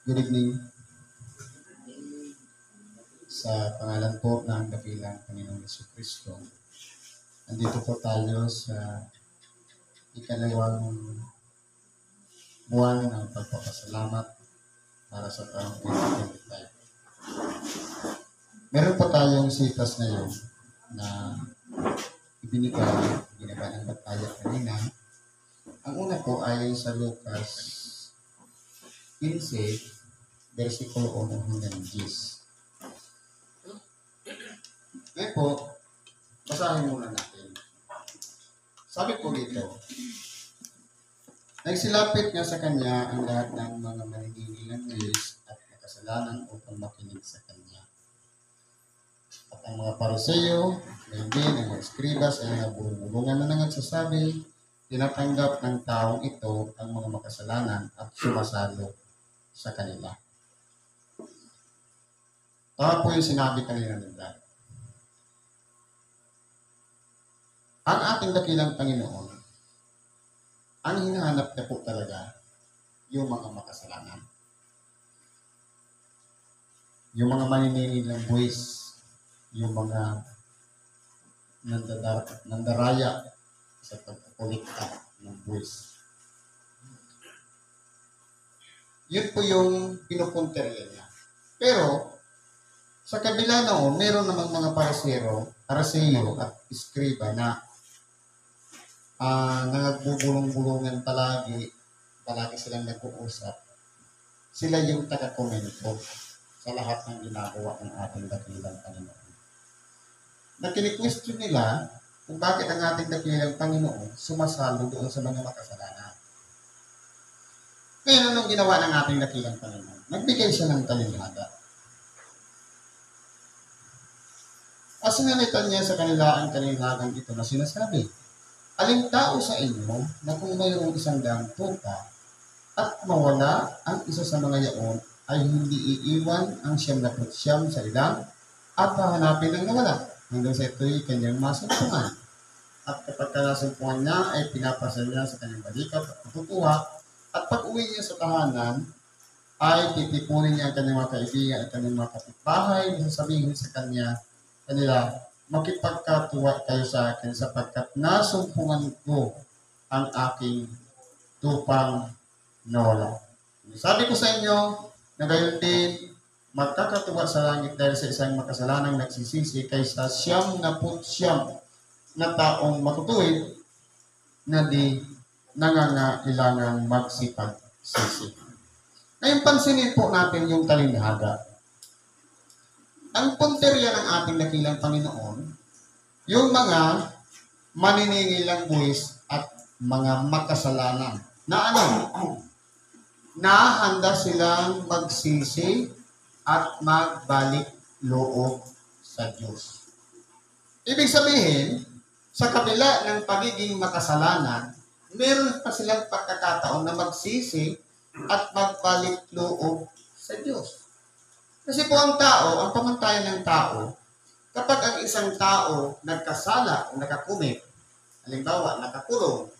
Good evening. Sa pangalan po ng dakilang Panginoong Jesucristo, nandito po tayo sa ikalawang buwan ng pagpapasalamat para sa taong 2025. Meron po tayong sitas ngayon na ibinigay, ginawa ng bataya kanina. Ang una po ay sa Lucas 15, versikulo 1 hanggang 10. Ngayon po, basahin muna natin. Sabi po dito, nagsilapit nga sa kanya ang lahat ng mga maninigilang Diyos at makasalanan upang makinig sa kanya. At ang mga Pariseo, ngayon din ang mga eskribas ay nabulungan na nagsasabi, tinatanggap ng taong ito ang mga makasalanan at sumasalo sa kanila. Tama po yung sinabi kanina ng Dad. Ang ating dakilang Panginoon, ang hinahanap niya po talaga yung mga makasalanan. Yung mga maninigilang buwis, yung mga nandaraya sa pagkukulikta ng buwis. Yun po yung pinupunterya niya. Pero, sa kabila noon, meron namang mga Pariseo at iskriba na nagbubulong-bulungan palagi silang nag-uusap. Sila yung taga-komento sa lahat ng ginagawa ng ating dakilang Panginoon. Na kini-question nila kung bakit ang ating dakilang Panginoon sumasalo doon sa mga makasalanan. Ngayon, anong ginawa ng ating dakilang Panginoon? Nagbigay siya ng talinhaga. At sinalitan niya sa kanila ang talinhagang ito na sinasabi, aling tao sa inyo na kung mayroong isang daang tupa at mawala ang isa sa mga yaon ay hindi iiwan ang 99 sa ilang at hahanapin ang nawala hanggang sa ito'y kanyang masumpungan. At kapag nasumpungan niya ay pinapasa niya sa kanyang balikat at patutuwa at pag uwi niya sa tahanan ay titipunin niya ang kanyang mga kaibigan at kanyang mga kapitbahay na sasabihin sa kanila, makipagkatuwa kayo sa akin sapagkat nasumpungan ko ang aking tupang nawala. Sabi ko sa inyo na gayon din magkakatuwa sa langit dahil sa isang makasalanang nagsisisi kaysa 99 na taong matutuwid na di nangangailangang magsipagsisi. Ngayon pansinin po natin yung talinhaga. Ang punterya ng ating dakilang Panginoon, yung mga maningilang buwis at mga makasalanan na na handa silang magsisi at magbalik loob sa Diyos. Ibig sabihin, sa kabila ng pagiging makasalanan, meron pa silang pagkakataon na magsisi at magbalik loob sa Diyos. Kasi po ang pamantayan ng tao, kapag ang isang tao nagkasala o nakakumit, halimbawa nakakulong,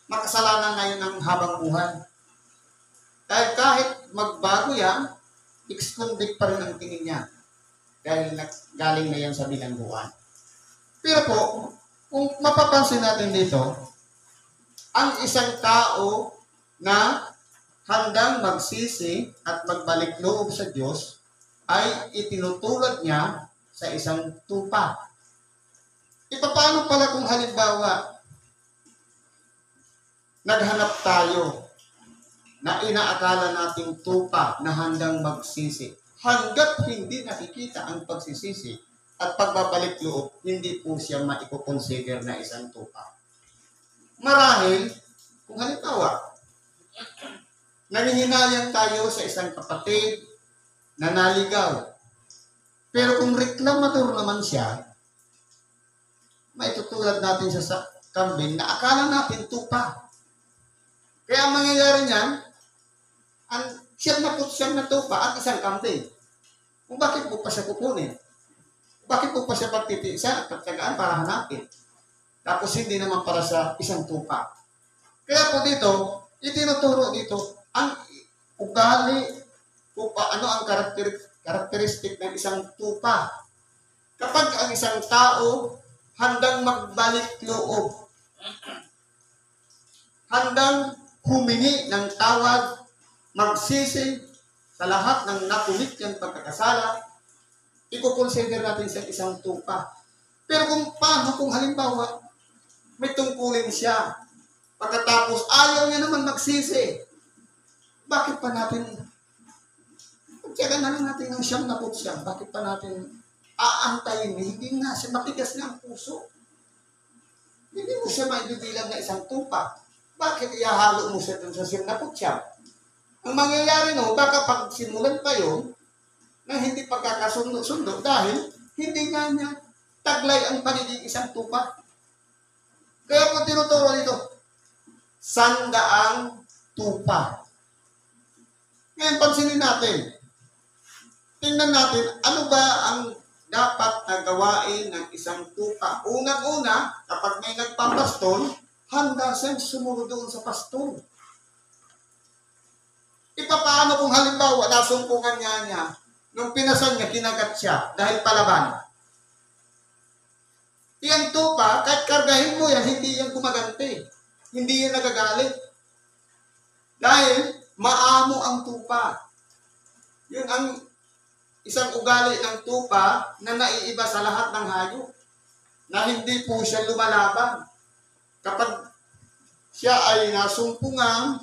makasalanan na yun ng habang buhay. Dahil kahit magbago yan, ex-convict pa rin ang tingin niya. Dahil galing na yan sa bilangguan. Pero po, kung mapapansin natin dito, ang isang tao na handang magsisi at magbalik loob sa Diyos ay itinutulad niya sa isang tupa. Paano pala kung halimbawa naghanap tayo na inaakala nating tupa na handang magsisi. Hanggat hindi nakikita ang pagsisisi at pagbabalik loob, hindi po siya maipoconsider na isang tupa. Marahil, kung halimbawa, nangihinayang tayo sa isang kapatid na naligaw. Pero kung reklamator naman siya, maitutulad natin siya sa kambing na akala natin tupa. Kaya ang mangyayari niyan, ang siyam na tupa at isang kambing. Kung bakit po pa siya kukunin? Bakit po pa siya pagtitiisan at pagtagaan para hanapin? Tapos hindi naman para sa isang tupa. Kaya po dito, itinuturo dito, ang ugali kung paano ang karakteristik ng isang tupa. Kapag ang isang tao handang magbalik loob, handang humingi ng tawad, magsisi sa lahat ng nakulit niyang pagkakasala, i-consider natin sa isang tupa. Pero kung halimbawa, may tungkulin siya, pagkatapos ayaw niya naman magsisi, bakit pa natin, pagtyaga na lang natin ng siyam na putsyan, bakit pa natin aantayin? Hindi nga siya, matigas na ang puso. Hindi mo siya maibibilang na isang tupa. Bakit ihahalo mo siya dun sa siyam na putsyan? Ang mangyayari no, baka pag simulan pa yun, na hindi pagkakasundo-sundo dahil hindi nga niya taglay ang pagiging isang tupa. Kaya po tinuturo dito, sandaang tupa. Ngayon, pansinin natin. Tingnan natin, ano ba ang dapat na gawain ng isang tupa? Unang-una, kapag may nagpapastol, handa siyang sumunod doon sa pastol. Ipapaano kung halimbawa, nasumpungan niya, nung pinasan niya, kinagat siya dahil palaban. Iyang tupa, kahit kargahin mo yan, hindi yan gumaganti. Hindi yan nagagalit. Dahil maamo ang tupa. Yun ang isang ugali ng tupa na naiiba sa lahat ng hayop. Na hindi po siya lumalaban. Kapag siya ay nasumpungan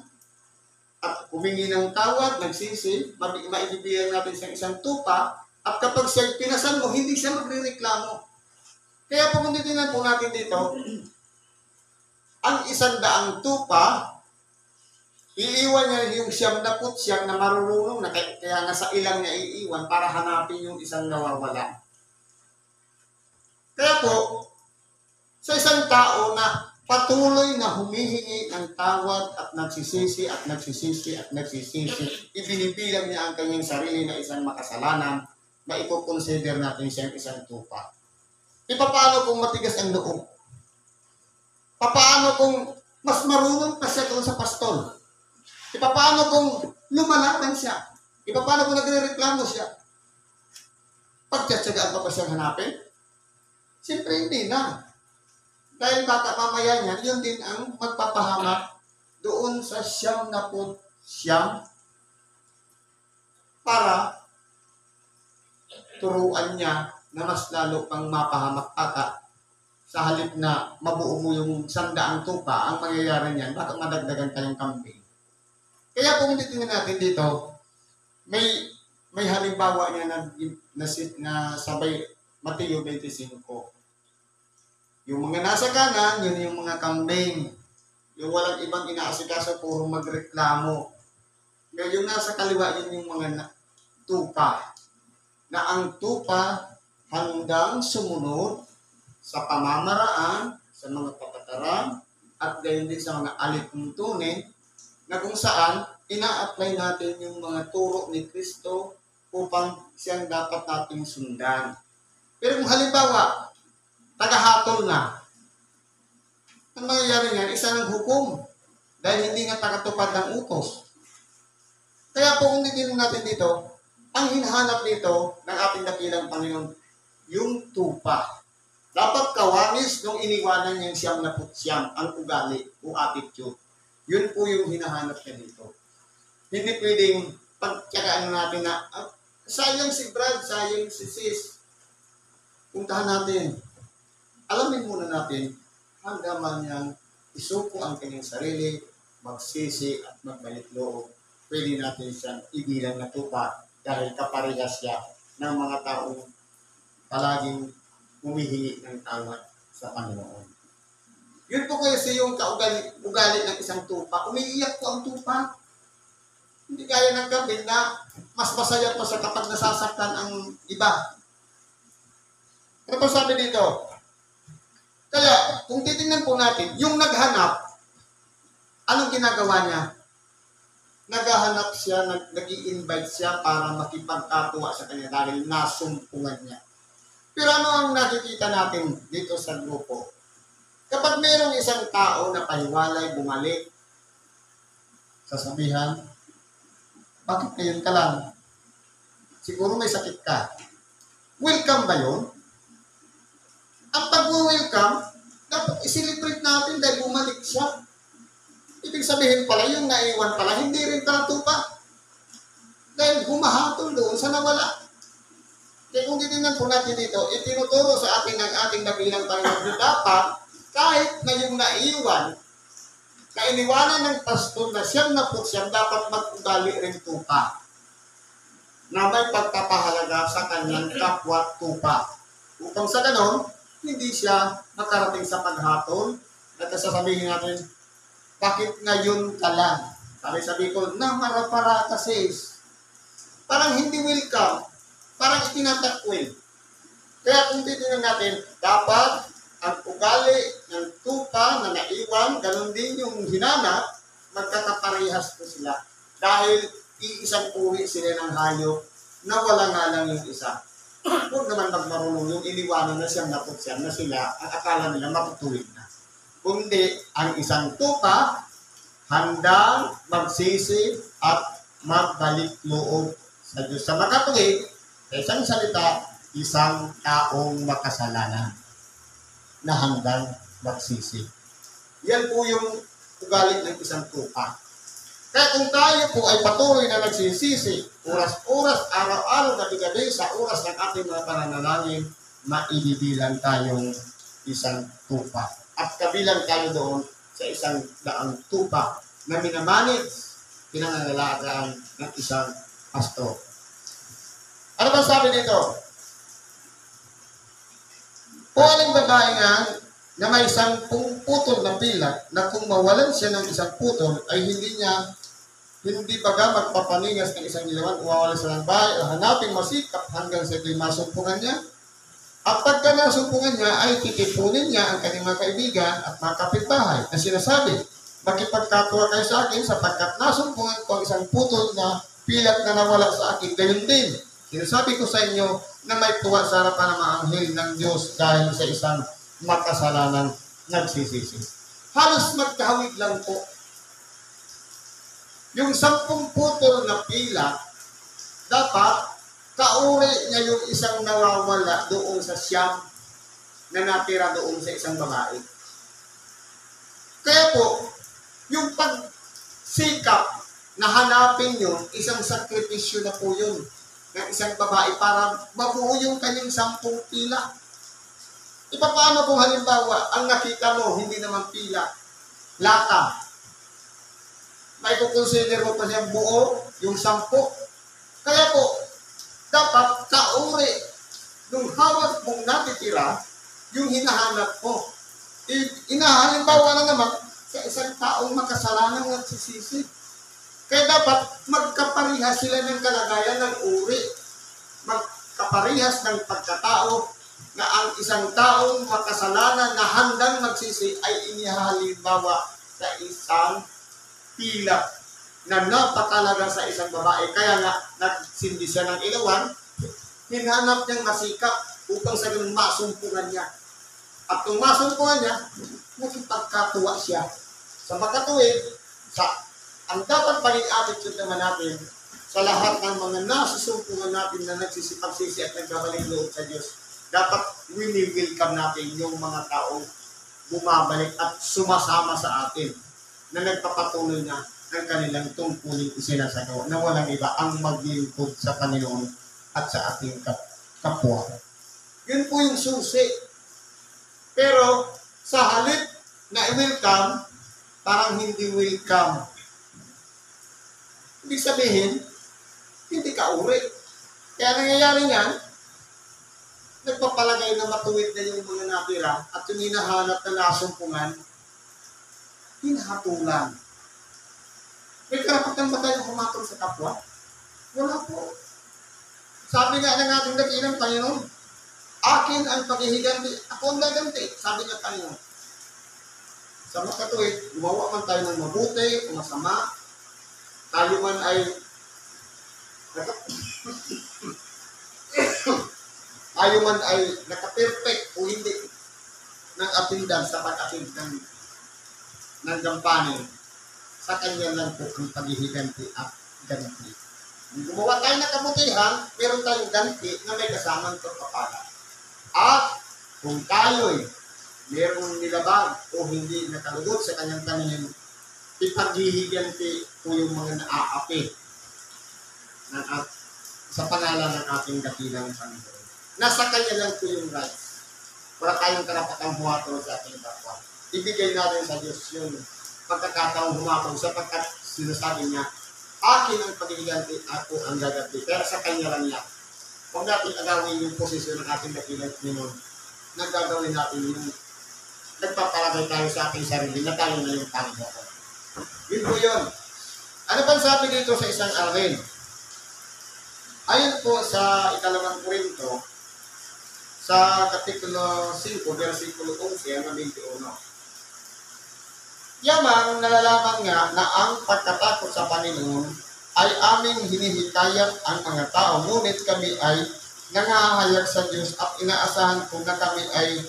at humingi ng tawad, nagsisi, maibibigyan natin sa isang tupa, at kapag siya pinasan mo, hindi siya magrereklamo. Kaya kung titingnan po natin dito, ang 100 tupa, iiwan niya yung 99 na marurunong na kaya nga sa ilang niya iiwan para hanapin yung isang nawawala. Kaya po, sa isang tao na patuloy na humihingi ng tawad at nagsisisi at nagsisisi at nagsisisi, ibinibilang niya ang kanyang sarili na isang makasalanan na iko-consider natin siyang isang tupa. Paano kung matigas ang loob? Paano kung mas marunong pa siya doon sa pastol? Paano kung lumalaban siya? Paano kung nagre-reklamo siya? Pagtsatsagaan pa siyang hanapin? Siyempre hindi na. Dahil baka mamaya niya, yun din ang magpapahamak doon sa 99 para turuan niya na mas lalo pang mapahamak ata sa halip na mabuo mo yung 100 tupa, ang mangyayari niyan, baka madagdagan tayong kambing. Kaya kung titingnan natin dito, may halimbawa niya na sabay Mateo 25. Yung mga nasa kanan, yun yung mga kambing. Yung walang ibang inaasikaso, puro magreklamo. Yung nasa kaliwa, yun yung mga tupa. Na ang tupa handang sumunod sa pamamaraan, sa mga patakaran, at gayon din sa mga alituntunin, na kung saan ina-apply natin yung mga turo ni Kristo upang siyang dapat nating sundan. Pero kung halimbawa, tagahatol na, ang mangyayari niyan, isa ng hukom dahil hindi nga tagatupad ng utos. Kaya po kung titignan natin dito, ang hinahanap dito ng ating dakilang Panginoon, yung tupa. Dapat kawanis nung iniwanan niyang 99 ang ugali o attitude. Yun po yung hinahanap niya dito. Hindi pwedeng pagtyagaan natin na, sayang si Brad, sayang si Sis. Puntahan natin. Alamin muna natin, hanggang man niyang isuko ang kanyang sarili, magsisi at magbalik loob, pwede natin siyang ibilang na tupa dahil kaparehas siya ng mga taong palaging humihingi ng tawad sa Panginoon. Yun po kasi yung ugali ng isang tupa. Umiiyak po ang tupa. Hindi kaya ng kambing na mas masaya pa sa kapag nasasaktan ang iba. Ano po sabi dito? Kaya, kung titingnan po natin, yung naghanap, anong ginagawa niya? Naghahanap siya, nag-i-invite siya para makipagkatuwa sa kanya dahil nasumpungan niya. Pero ano ang nakikita natin dito sa grupo? Kapag mayroong isang tao na pahiwalay, bumalik, sasabihan, bakit ngayon ka lang? siguro may sakit ka. Welcome ba yun? Ang pag-welcome, dapat i-celebrate natin dahil bumalik siya. Ibig sabihin pala, yung naiwan pala, hindi rin pala tupa. Dahil humahatol doon sa nawala. Kaya kung titignan po natin dito, itinuturo sa atin ng ating dakilang Panginoon dapat, kahit na yung naiwan, kainiwanan ng pastor na siyang naputsyang, dapat mag-ugali rin tupa na may pagpapahalaga sa kanyang kapwa tupa. Upang sa ganon, hindi siya makarating sa paghatol at sasabihin natin, bakit ngayon ka lang? Sabi ko, namarapara ka sis. Parang hindi welcome. Parang itinatakwil. Kaya kung titignan natin, dapat ang ugali ng tupa na naiwan, ganun din yung hinanap, magkakaparehas po sila. Dahil iisang uri sila ng hayop na wala nga lang yung isa. Huwag naman magmarunong yung iniwanan na siyang naputsyan na sila, ang akala nila matutuwid na. Kundi ang isang tupa, handang magsisi at magbalik loob sa Diyos. Sa makatuwid, isang salita, isang taong makasalanan na handang magsisi. Yan po yung ugali ng isang tupa. Kaya kung tayo po ay patuloy na nagsisisi, oras-oras, araw-araw, gabi-gabi, sa oras ng ating mga pananalangin, maibibilang tayong isang tupa. At kabilang tayo doon sa isang daang tupa na minamanage, pinangangalagaan ng isang pastor. Ano ba sabi dito? O aling babae nga na may 10 putol na pilak na kung mawalan siya ng isang putol ay hindi baga magpapaningas ng isang ilawan, uwawala sa ng bahay, hanapin masikap hanggang sa ito'y masumpungan niya. At pagka nasumpungan niya ay titipunin niya ang kanyang mga kaibigan at mga kapitbahay na sinasabi, makipagkatuwa kayo sa akin sapagkat nasumpungan ko ang isang putol na pilak na nawala sa akin. Gayon din, sinasabi ko sa inyo na may tuwa sa harapan ng mga anghel ng Diyos dahil sa isang makasalanang nagsisisi. Halos magkahawig lang po. Yung 10 putol na pila, dapat kauri niya yung isang nawawala doon sa siyam na natira doon sa isang babae. Kaya po, yung pagsikap na hanapin yun, isang sakripisyo na po yun ng isang babae para mabuo yung kanyang 10 pila. Paano kung halimbawa, ang nakita mo, hindi naman pila, lata. May kukonsider mo pa siya buo, yung 10. Kaya po, dapat kauri nung hawak mong natitira, yung hinahanap mo. Halimbawa na naman, sa isang taong makasalanan nagsisisi. Kaya dapat magkaparihas sila ng kalagayan ng uri. Magkaparihas ng pagkatao na ang isang taong makasalanan na handang magsisi ay inihalimbawa sa isang pila na napakalaga sa isang babae. Kaya nga, nagsindi siya ng ilawan, hinanap niyang masikap upang sa ganun masumpungan niya. At kung masumpungan niya, nakipagkatuwa siya. Sa makatuwid, ang dapat maging attitude naman natin sa lahat ng mga nasusumpungan natin na nagsisipagsisi at nagbabalik loob sa Diyos, dapat wini-welcome natin yung mga taong bumabalik at sumasama sa atin na nagpapatuloy na ng kanilang tungkulin isinasagawa na walang iba ang maglingkod sa Panginoon at sa ating kapwa. Yun po yung susi. Pero sa halip na i-welcome, parang hindi welcome. Ibig sabihin, hindi ka uri. Kaya nangyayari niyan, nagpapalagay na matuwid na yung mga natira at yung hinahanap na nasumpungan, hinahatulan. May karapatan ba tayo humatol sa kapwa? Wala po. Sabi nga ng ating dakilang Panginoon, akin ang paghihiganti, ako ang gaganti, sabi ng Panginoon. Sa makatuwid, gumawa man tayo ng mabuti o masama, tayo man ay naka-perfect o hindi ng atindan sa pag-atid ng gampanin, sa kanya lang po ang paghihiganti at ganti. Gumawa tayo ng kabutihan, meron tayong ganti na may kasamang pagpapala. At kung tayo'y merong nilabag o hindi nakalugot sa kanyang tanim, ipaghihiganti po yung mga naaapi ng sa pangalan ng ating dakilang Panginoon. Nasa kanya lang po yung rights. Wala tayong karapatang humatol sa ating kapwa. Ibigay natin sa Diyos yung pagkakataong humatol sapagkat sinasabi niya, akin ang paghihiganti, ako ang gaganti. Pero sa kanya lang yan. Huwag natin agawin yung posisyon ng ating dakilang Panginoon. Nagagawin natin yung nagpapalagay tayo sa ating sarili na tayo na yung Panginoon. Yun po yun. Ano bang sabi dito sa isang aralin? Ayon po sa 2 Korinto, sa Kapitulo 5, versikulo 11 hanggang 21. Yamang nalalaman nga na ang pagkatakot sa Panginoon ay aming hinihikayat ang mga tao, ngunit kami ay nangahayag sa Diyos at inaasahan ko na kami ay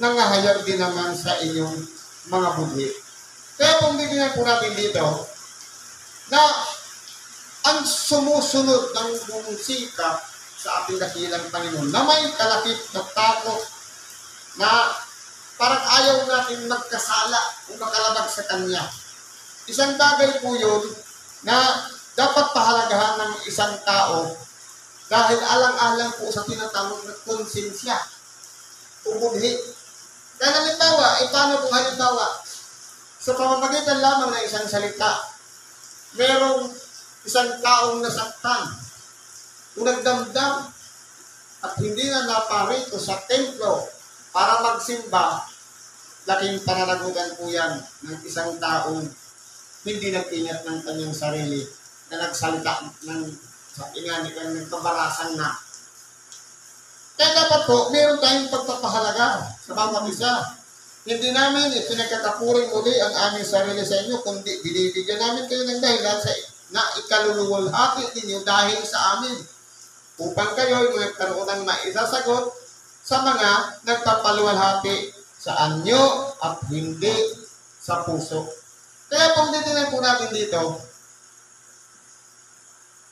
nangahayag din naman sa inyong mga budhi. Kaya kung bigyan po natin dito na ang sumusunod ng sikap sa ating dakilang Panginoon na may kalakip na takot na parang ayaw natin magkasala o makalabag sa Kanya. Isang bagay po yun na dapat pahalagahan ng isang tao dahil alang-alang po sa tinatawag na konsensya o budhi. Kaya halimbawa, paano kung halimbawa, sa pamamagitan lamang ng isang salita, merong isang taong nasaktan o nagdamdam at hindi na naparito sa templo para magsimba, laking pananagutan po yan ng isang taong hindi nag-ingat ng kanyang sarili na nagsalita ng ng kabarasan na. Kaya dapat po, meron tayong pagpapahalaga sa bawat isa. Hindi namin ipinagkakapuring uli ang aming sarili sa inyo, kundi binibigyan namin kayo ng dahilan na ikaluluwalhati ninyo dahil sa amin, upang kayo ay magkaroon ng maisasagot sa mga nagpapaluwalhati sa anyo at hindi sa puso. Kaya kung titingnan po natin dito,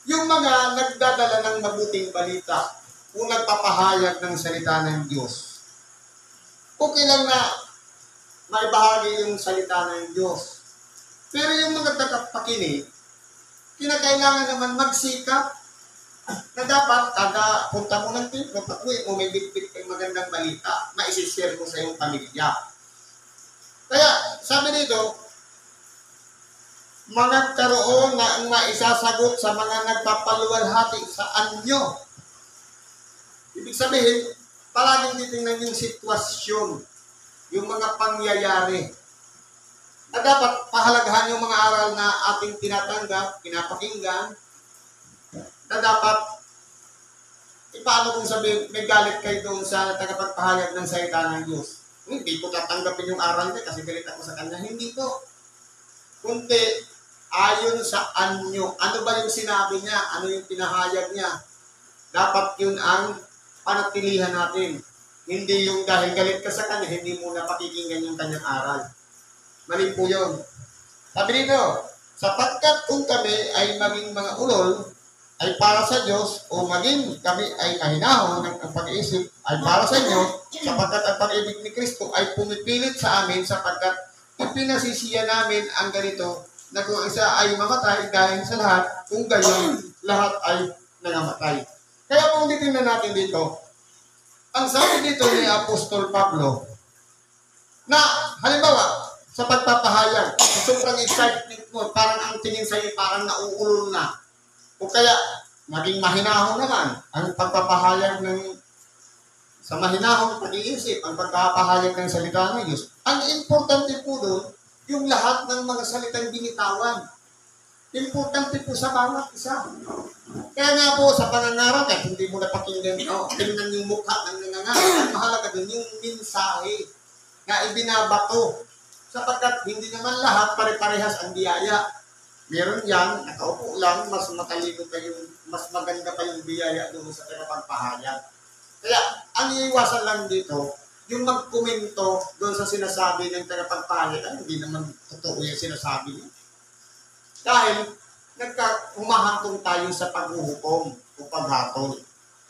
yung mga nagdadala ng mabuting balita o nagpapahayag ng salita ng Diyos, okay lang na may bahagi yung salita ng Diyos. Pero yung mga tagapakinig, kinakailangan naman magsikap na dapat kada punta mo ng templo, pag-uwi mo may big-big kay magandang balita, maisishare mo sa iyong pamilya. Kaya, sabi dito, magkaroon na ang maisasagot sa mga nagpapaluwalhati sa anyo. Ibig sabihin, palaging titingnan yung sitwasyon, yung mga pangyayari. Na dapat pahalagahan yung mga aral na ating tinatanggap, pinapakinggan, na dapat, paano kung sabihin, may galit kayo doon sa tagapagpahayag ng salita ng Diyos. Hindi ko tatanggapin yung aral niya kasi galit ako sa kanya. Hindi po. Kundi, ayon sa anyo. Ano ba yung sinabi niya? Ano yung pinahayag niya? Dapat yun ang panatilihan natin. Hindi yung dahil galit ka sa kanya, hindi mo na pakikinggan yung kanyang aral. Mali po yun. Sabi dito, sapagkat kung kami ay maging mga ulol, ay para sa Diyos, o maging kami ay mahinahon ng pag-iisip ay para sa inyo, sapagkat ang pag-ibig ni Kristo ay pumipilit sa amin sapagkat ipinasisiya namin ang ganito na kung isa ay mamatay dahil sa lahat, kung gayon, lahat ay nangamatay. Kaya kung titingnan natin dito, ang sabi dito ni Apostol Pablo, na halimbawa, sa pagpapahayag, sobrang excitement mo, parang ang tingin sa'yo, parang nauulol na. O kaya, maging mahinahon naman ang pagpapahayag sa mahinahong pag-iisip, ang pagpapahayag ng salita ng Diyos. Ang importante po doon, yung lahat ng mga salitang binitawan. Importante po sa bawat isa. Kaya nga po, sa pangangaral, kahit hindi mo napakinggan, tingnan yung mukha ng nangangaral, ang mahalaga doon yung mensahe na ibinabato. Sapagkat hindi naman lahat pare-parehas ang biyaya. Meron yan, nakaupo lang, mas matalino pa yung, mas maganda pa yung biyaya doon sa pinapagpahayag. Kaya, ang iiwasan lang dito, yung magkomento doon sa sinasabi ng tagapagpahayag, ay hindi naman totoo yung sinasabi niya. Dahil, humahantong tayo sa paghuhukom o paghatol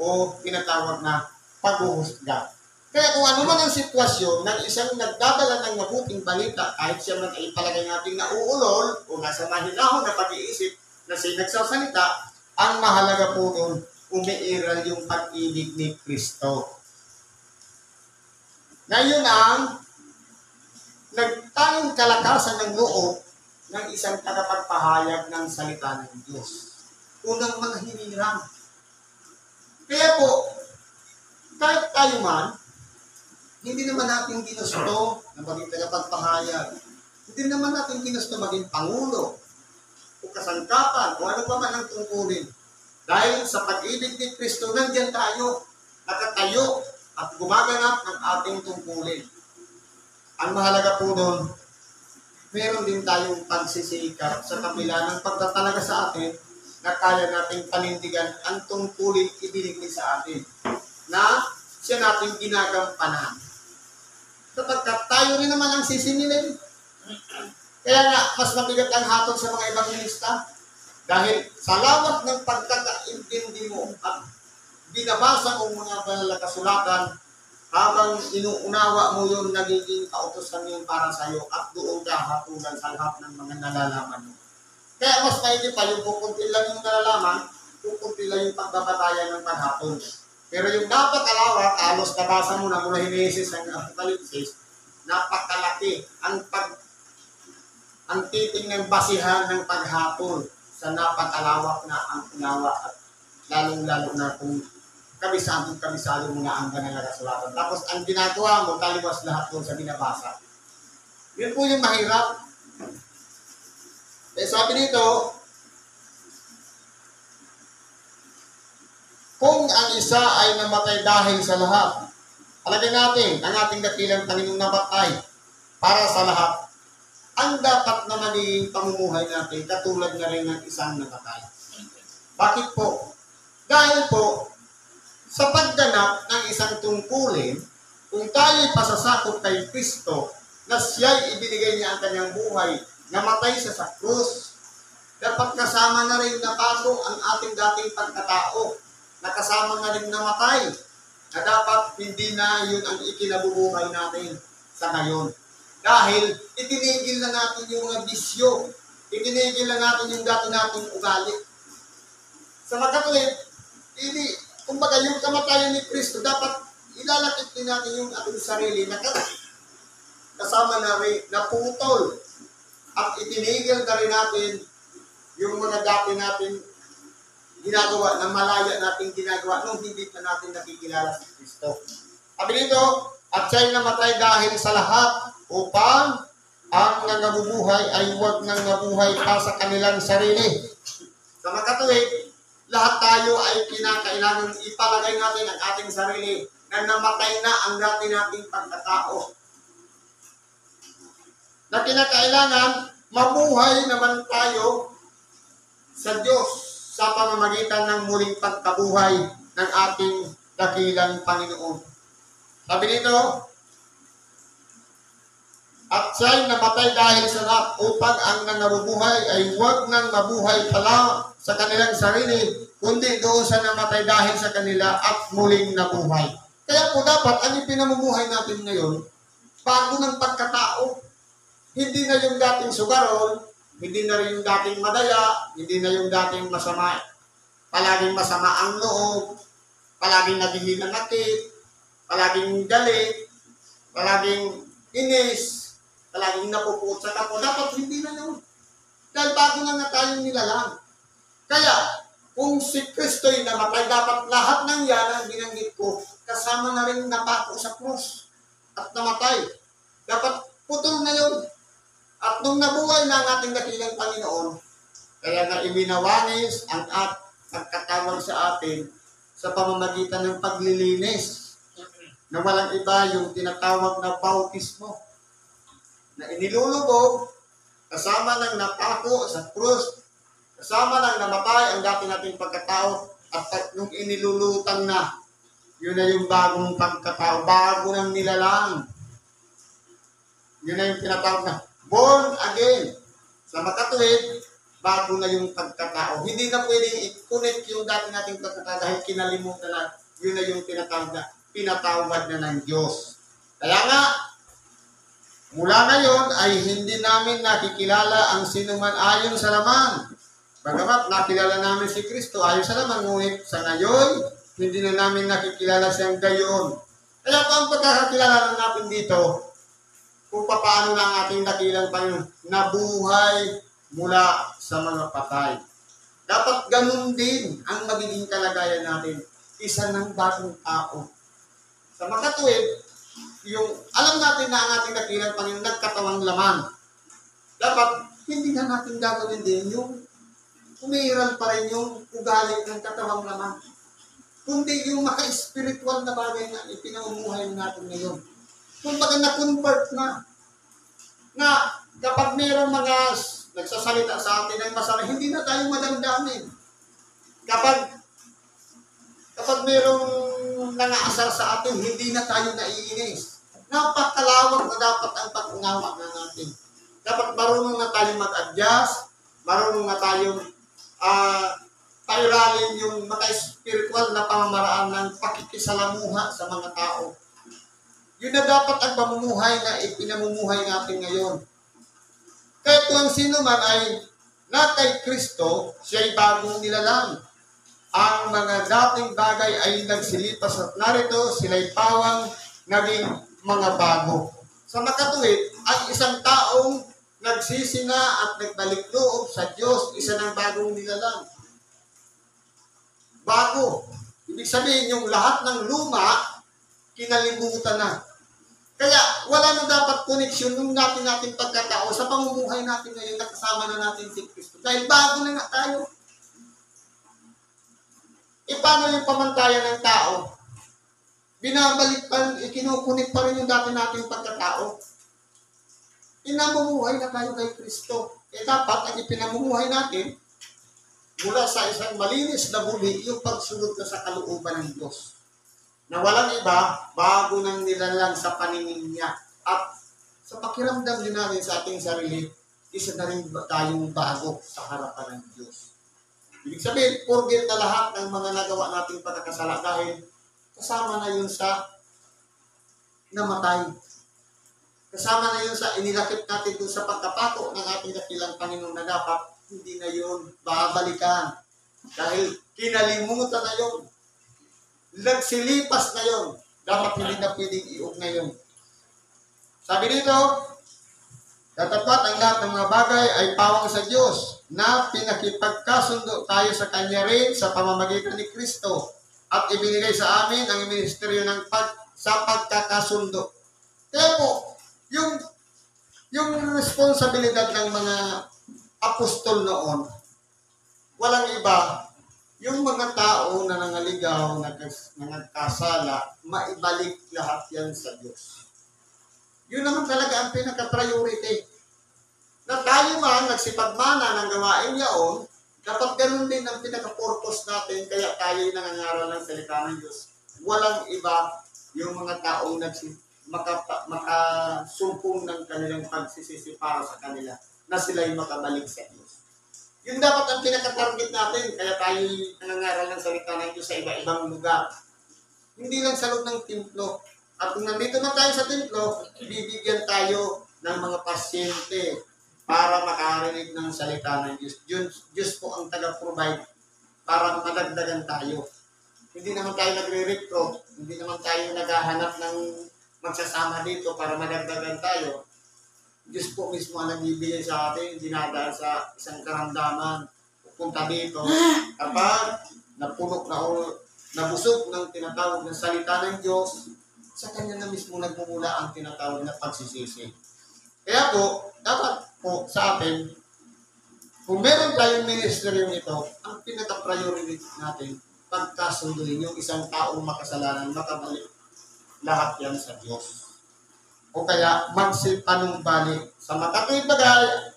o tinatawag na paghuhusga. Kaya kung ano man ang sitwasyon ng isang nagdadala ng mabuting balita, kahit siya man ay palagay natin na uulol o nasa mahinahon na pag-iisip na siya nagsasalita, ang mahalaga po doon, umiiral yung pag-ibig ni Kristo. Ngayon ang nagtanging kalakasan ng loob ng isang tagapagpahayag ng salita ng Diyos. Unang mga hinirang. Kaya po, kahit tayo man, hindi naman natin ginusto na maging tagapagpahayag. Hindi naman natin ginusto maging pangulo o kasangkapan o ano pa man ang tungkulin. Dahil sa pag-ibig ni Kristo, nandiyan tayo, nakatayo at gumaganap ng ating tungkulin. Ang mahalaga po doon, meron din tayong pagsisikap sa kabila ng pagtatalaga sa atin na kaya nating panindigan ang tungkulin ibinigay sa atin na siya natin ginagampanan. Sapagkat tayo rin naman ang sisingilin. Kaya nga, mas mabigat ang hatol sa mga ebangelista dahil sa lawak ng pagkakaintindi mo at binabasa mong mga banal na kasulatan, habang inuunawa mo yung nagiging kautosan yun para sa iyo at doon ka hatulan sa lahat ng mga nalalaman mo. Kaya mas maigi pa yung kukunti lang yung nalalaman, kukunti lang yung pagbabatayan ng paghatol. Pero yung napakalawak, alos nabasa mo na mula Hinesis hanggang Apokalipsis, napakalaki ang titing ng basihan ng paghatol sa napakalawak na ang unawa at lalong-lalo na kung kabisado mo na ang banal na kasulatan. Tapos ang ginagawa mo, taliwas lahat doon sa binabasa. Yun po yung mahirap. Sabi dito, kung ang isa ay namatay dahil sa lahat, alagay natin ang ating dakilang Panginoong namatay para sa lahat. Ang dapat na magiging pamumuhay natin, katulad na rin ng isang namatay. Bakit po? Dahil po, sa pagganap ng isang tungkulin, kung tayo'y pasasakop kay Kristo, na siya'y ibinigay niya ang kanyang buhay, namatay siya sa krus, dapat kasama na rin napaso ang ating dating pagkatao, nakasama na rin namatay, na dapat hindi na yun ang ikinabubuhay natin sa ngayon. Dahil itinigil na natin yung mga bisyo, itinigil na natin yung dati nating ugali. Sa Katolik, kumbaga yung kamatayan ni Kristo, dapat ilalakit din natin yung ating sarili na kasama na rin, naputol, at itinigil na rin natin yung mga dati natin ginagawa, na malaya natin ginagawa nung hindi pa natin nakikilala si Kristo. Sabi dito, at siya'y namatay dahil sa lahat upang ang nangabubuhay ay huwag nang mabuhay pa sa kanilang sarili. Sa mga Katolik, lahat tayo ay kinakailangan ipalagay natin ang ating sarili na namatay na ang dati nating pagkatao. Na kinakailangan mabuhay naman tayo sa Diyos sa pamamagitan ng muling pagkabuhay ng ating dakilang Panginoon. Sabi dito, at siya'y namatay dahil sa lahat upang ang nangabubuhay ay huwag nang mabuhay pala sa kanilang sarili, kundi doon sa namatay dahil sa kanila at muling nabuhay. Kaya po dapat ang ipinamumuhay natin ngayon, bago ng pagkatao, hindi na yung dating sugarol, hindi na rin yung dating madaya, hindi na yung dating masama. Palaging masama ang loob, palaging naghihinanakit, palaging galit, palaging inis, palaging napuput sa kapo. Dapat hindi na yun. Dahil bago na tayong nilalang. Kaya, kung si Kristo'y namatay, dapat lahat ng yan ang binanggit ko, kasama na rin napako sa krus at namatay. Dapat putol na yun. At nung nabuhay na ang ating dakilang Panginoon, kaya na ibinawanis ang pagkatawag sa atin sa pamamagitan ng paglilinis na walang iba yung tinatawag na bautismo na inilulubog kasama ng napako sa krus, kasama ng namatay ang dati nating pagkatao at nung inilulutang na, yun na yung bagong pagkatao, bago ng nilalang. Yun na yung tinatawag na born again. Sa Katolik, bago na yung pagkatao. Hindi na pwedeng i-connect yung dati nating pagkatao dahil kinalimutan na yun na yung pinatawad na ng Diyos. Kaya nga, mula ngayon ay hindi namin nakikilala ang sinuman ayon sa laman. Bagamat nakilala namin si Kristo ayon sa laman, ngunit sa ngayon, hindi na namin nakikilala siyang gayon. Kaya po ang pagkakakilala natin dito, kung paano na ang ating dakilang Panginoon nabuhay mula sa mga patay. Dapat ganun din ang magiging kalagayan natin, isa ng bagong tao. Sa makatuwid, yung alam natin na ang ating dakilang Panginoon nagkatawang laman. Dapat hindi na natin gagawin din yung umiiral pa rin yung ugali ng katawang laman. Kundi yung maka-spiritual na bagay na ipinamumuhay natin ngayon. Kung baga na-convert na kapag mayroong mga nagsasalita sa atin ng masama, hindi na tayo madamdamin. Kapag mayroong nangaasar sa atin, hindi na tayo naiinis. Napakalawak na dapat ang pag-unawa na natin. Dapat marunong na tayo mag-adjust, marunong na tayong pairalin yung maka-spiritual na pamamaraan ng pakikisalamuha sa mga tao. Yun na dapat ang pamumuhay na ipinamumuhay natin ngayon. Kahit kung sino man ay na kay Kristo, siya'y bagong nilalang. Ang mga dating bagay ay nagsilipas at narito, sila'y pawang naging mga bago. Sa makatuwid, ang isang taong nagsisina at nagbalik loob sa Diyos, isa ng bagong nilalang. Bago. Ibig sabihin, yung lahat ng luma, kinalimutan na. Kaya wala na dapat koneksyon nung natin pagkatao sa pamumuhay natin ngayon na kasama na natin si Kristo. Dahil bago na nga tayo. E paano yung pamantayan ng tao? Binabalik pa, ikinukunik pa rin yung dati nating pagkatao. Pinamumuhay na tayo kay Kristo. E dapat ang ipinamumuhay natin mula sa isang malinis na buli, yung pagsunod na sa kalooban ng Diyos. Na walang iba, bago nang nilalang sa paningin niya. At sa pakiramdam din natin sa ating sarili, isa na rin tayong bago sa harapan ng Diyos. Ibig sabihin, forget na lahat ng mga nagawa nating pagkakasala dahil kasama na yun sa namatay. Kasama na yun sa inilakip natin doon sa pagkapako ng ating dakilang Panginoon na dapat hindi na yun babalikan. Dahil kinalimutan na yun. Nagsilipas na yun. Dapat hindi na pwedeng iugnay yun. Sabi dito, datapwat ang lahat ng mga bagay ay pawang sa Diyos na pinakipagkasundo tayo sa Kanya rin sa pamamagitan ni Kristo at ibinigay sa amin ang ministeryo ng sa pagkakasundo. Kaya po, yung responsibilidad ng mga apostol noon, walang iba, yung mga tao na nangaligaw, nagkasala, maibalik lahat yan sa Diyos. Yun naman talaga ang pinaka-priority. Na tayo man, nagsipagmana ng gawain yaon, dapat ganun din ang pinaka-purpose natin, kaya tayo'y nangangaral ng salita ng Diyos. Walang iba yung mga taong makasumpong ng kanilang pagsisisi para sa kanila, na sila'y makabalik sa Diyos. Yun dapat ang pinaka-target natin, kaya tayo'y nangangaral ng salita ng Diyos sa iba-ibang lugar. Hindi lang sa loob ng templo. At kung nandito na tayo sa templo, bibigyan tayo ng mga pasyente para makarinig ng salita ng Diyos. Diyos po ang taga-provide para madagdagan tayo. Hindi naman tayo nagre-recruit, hindi naman tayo naghahanap ng magsasama dito para madagdagan tayo. Diyos po mismo ang nagbibigay sa atin, dinadaan sa isang karamdaman. Pupunta dito, kapag napuno na o nabusog ng tinatawag na salita ng Diyos, sa Kanya na mismo nagmumula ang tinatawag na pagsisisi. Kaya po, dapat po sa atin, kung meron tayong ministeryo nito, ang pinaka-priority natin, pagkasunduin yung isang taong makasalanan, makabalik lahat yan sa Diyos. O kaya magsipanumbalik sa makatuwid bagay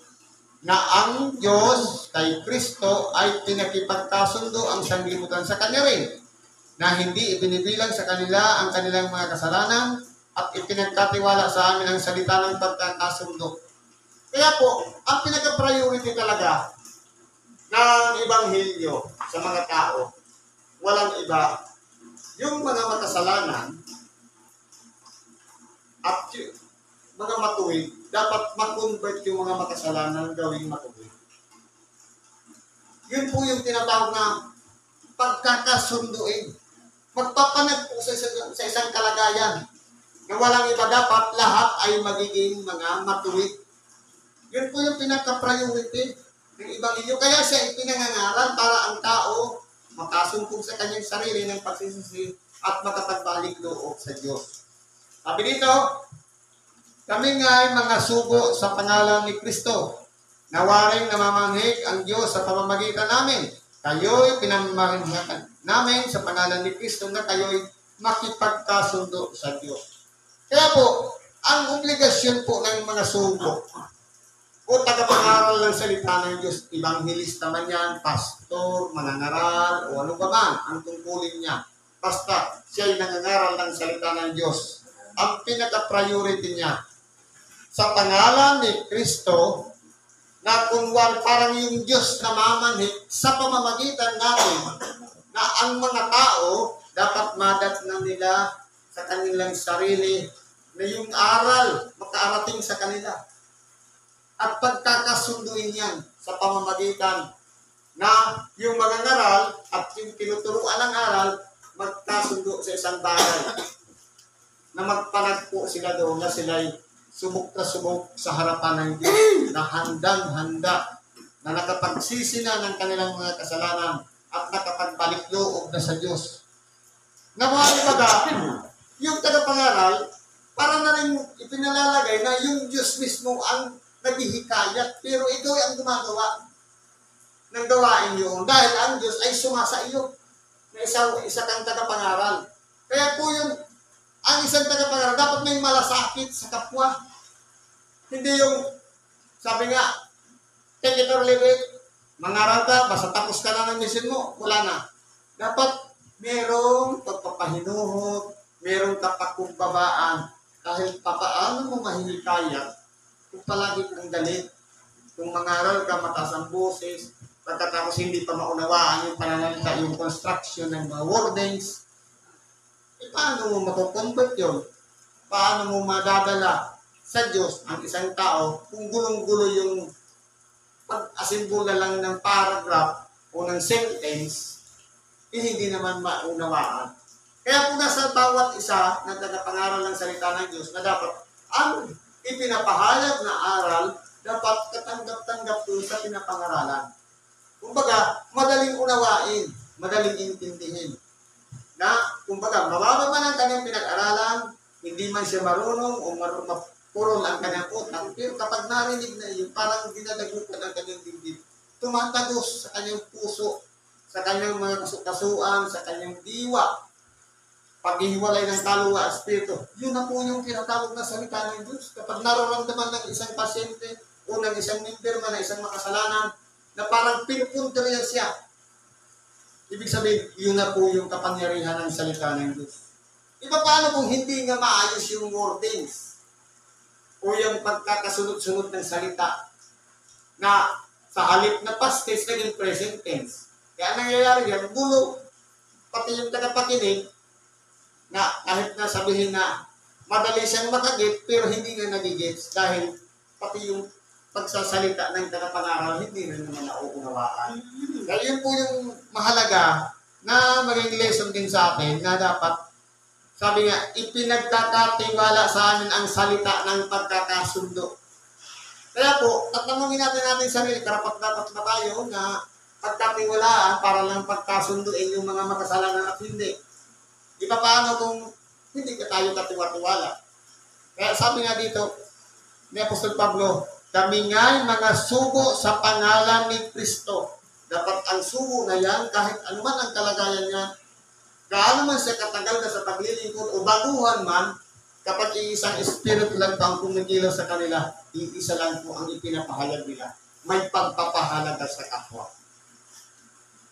na ang Diyos kay Kristo ay pinakipagkasundo ang sanglibutan sa Kanya rin, na hindi ibinibilang sa kanila ang kanilang mga kasalanan at ipinagkatiwala sa amin ang salita ng pagkakasundo. Kaya po, ang pinaka-priority talaga, ng Ebanghelyo sa mga tao, walang iba, yung mga makasalanan at yung mga matuwid, dapat mag-convert yung mga makasalanan gawing matuwid. Yun po yung tinatawag na pagkakasunduin. Magpapanag po sa isang kalagayan na walang iba, dapat lahat ay magiging mga matuwid. Yun po yung pinaka-priority ng Ebanghelyo. Kaya siya ipinangangaral para ang tao makasumpong sa kanyang sarili ng pagsisisi at makapagbalik loob sa Diyos. Sabi dito, kami nga ay mga sugo sa pangalan ni Kristo. Nawaring namamanghik ang Diyos sa pamamagitan namin. Kayo'y pinamamagitan namin sa pangalan ni Kristo na kayo'y makipagkasundo sa Diyos. Kaya po, ang obligasyon po ng mga sugo o tagapangaral ng salita ng Diyos, evangelista man yan, pastor, manangaral, o ano ba man ang tungkulin niya. Basta siya'y nangangaral ng salita ng Diyos. Ang pinaka-priority niya, sa pangalan ni Kristo, na kunwari parang yung Diyos na mamanhik sa pamamagitan natin, na ang mga tao dapat madatnan nila sa kanilang sarili na yung aral makaarating sa kanila. At pagkakasunduin yan sa pamamagitan na yung mga ngaral at yung tinuturuan ng aral magkasundo sa isang bagay na magpanagpo sila doon na sila'y subok na subok sa harapan ng Diyos na handang-handa na nakapagsisi na ng kanilang mga kasalanan at nakapagbalik loob na sa Diyos. Na mga ibaga, yung tagapangaral, para na rin ipinalalagay na yung Diyos mismo ang naghihikayat, pero ito ay ang gumagawa ng gawain yun dahil ang Diyos ay sumasa iyo na isa kang tagapangaral. Kaya po yung ang isang tagapangaral dapat may malasakit sa kapwa. Hindi yung sabi nga, take it or leave it, mangaral ka, basta tapos ka na ng mission mo, wala na. Dapat merong pagpapahinuhot, merong kapakumbabaan, kahit papaano mo mahihikayat, kung palagi kang galit, kung mangaral ka, mataas ang boses, pagkatapos hindi pa maunawaan yung pananalita, yung construction ng mga wordings, paano mo matukonvert yun? Paano mo madadala sa Diyos ang isang tao kung gulong-gulo yung pag-asimbula lang ng paragraph o ng sentence, hindi naman maunawaan. Kaya po nasa bawat isa na tagapangaral ng salita ng Diyos na dapat ang ipinapahayag na aral dapat katanggap-tanggap doon sa pinapangaralan. Kumbaga, madaling unawain, madaling intindihin. Na, kumbaga, mababa man ang kanyang pinag-aralan, hindi man siya marunong o puro lang kanyang utak, pero kapag narinig na yun, parang dinadagutan ang kanyang dibdib, tumatagos sa kanyang puso, sa kanyang mga kasukasuan, sa kanyang diwa, paghihiwalay ng kaluluwa at espiritu. Yun na po yung tinatawag na salita ng Diyos. Kapag nararamdaman ng isang pasyente o ng isang member man na isang makasalanan, na parang pinupunteriya siya, ibig sabihin, yun na po yung kapangyarihan ng salita ng Diyos. Iba paano kung hindi nga maayos yung wordings o yung pagkakasunod-sunod ng salita na sa halip na past tense naging present tense. Kaya nangyayari yan, gulo, pati yung tagapakinig na kahit na sabihin na madali siyang makagit pero hindi nga nagigits dahil pati yung pagsasalita ng tagapangaral, hindi rin naman nauunawaan. Kaya yun po yung mahalaga na maging lesson din sa atin na dapat, sabi nga, ipinagkakatiwala sa amin ang salita ng pagkakasundo. Kaya po, tatanungin natin sarili, karapat-dapat na tayo na pagkatiwalaan para lang pagkasunduin yung mga makasalanan at hindi. Di ba paano kung hindi ka tayo katiwa-tiwala? Kaya sabi nga dito ni Apostol Pablo, kami nga'y mga sugo sa pangalan ni Kristo. Dapat ang sugo na yan, kahit anuman ang kalagayan niya, gaano man siya katagal na sa paglilingkod o baguhan man, kapag iisang espiritu lang pa ang kumikilos sa kanila, iisa lang po ang ipinapahayag nila. May pagpapahalaga sa kapwa.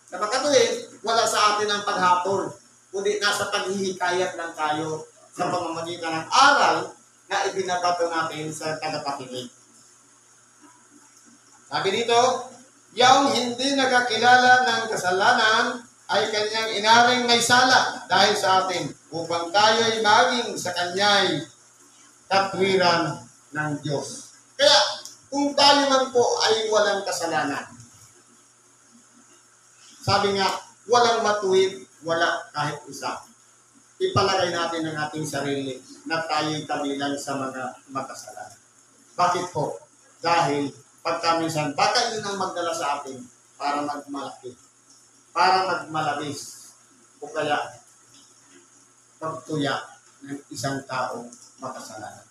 Napakatuwid, wala sa atin ang paghapon, kundi nasa paghihikayat lang tayo sa pamamagitan ng aral na ibinabato natin sa tagapakinig. Sabi dito, Yaong hindi nakakilala ng kasalanan ay kanyang inaring may sala dahil sa atin upang tayo'y maging sa kanya'y katwiran ng Diyos. Kaya, kung tayo man po ay walang kasalanan, sabi nga, walang matuwid, wala kahit isa. Ipalagay natin ang ating sarili na tayo'y kabilang sa mga makasalanan. Bakit po? Dahil pagkaminsan, baka yun ang magdala sa atin para magmalaki, para magmalabis, o kaya pagtuya ng isang taong makasalanan.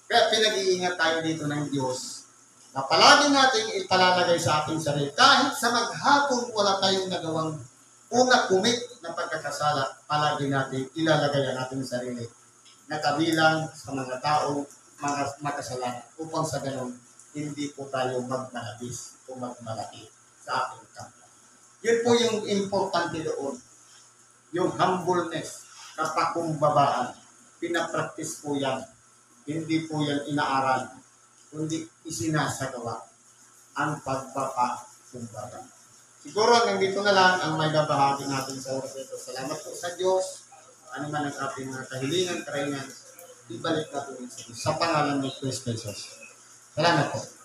Kaya pinag-iingat tayo dito ng Diyos na palagi natin ipalalagay sa ating sarili. Kahit sa maghapon wala tayong nagawang commit na pagkakasala, palagi natin ilalagay ang ating sarili na kabilang sa mga taong makasalanan upang sa ganun hindi po tayo magmalabis o magmalaki sa ating kapwa. Yun po yung importante doon. Yung humbleness, kapakumbabaan. Pinapractice po yan. Hindi po yan inaaral, kundi isinasagawa ang pagpapakumbaba. Siguro hanggang dito na lang ang may babahagi natin sa oras ito. Salamat po sa Diyos. Ano man ang ating mga kahilingan, karaingan, ibalik natin sa pangalan ni Kristo Jesus. Salamat po.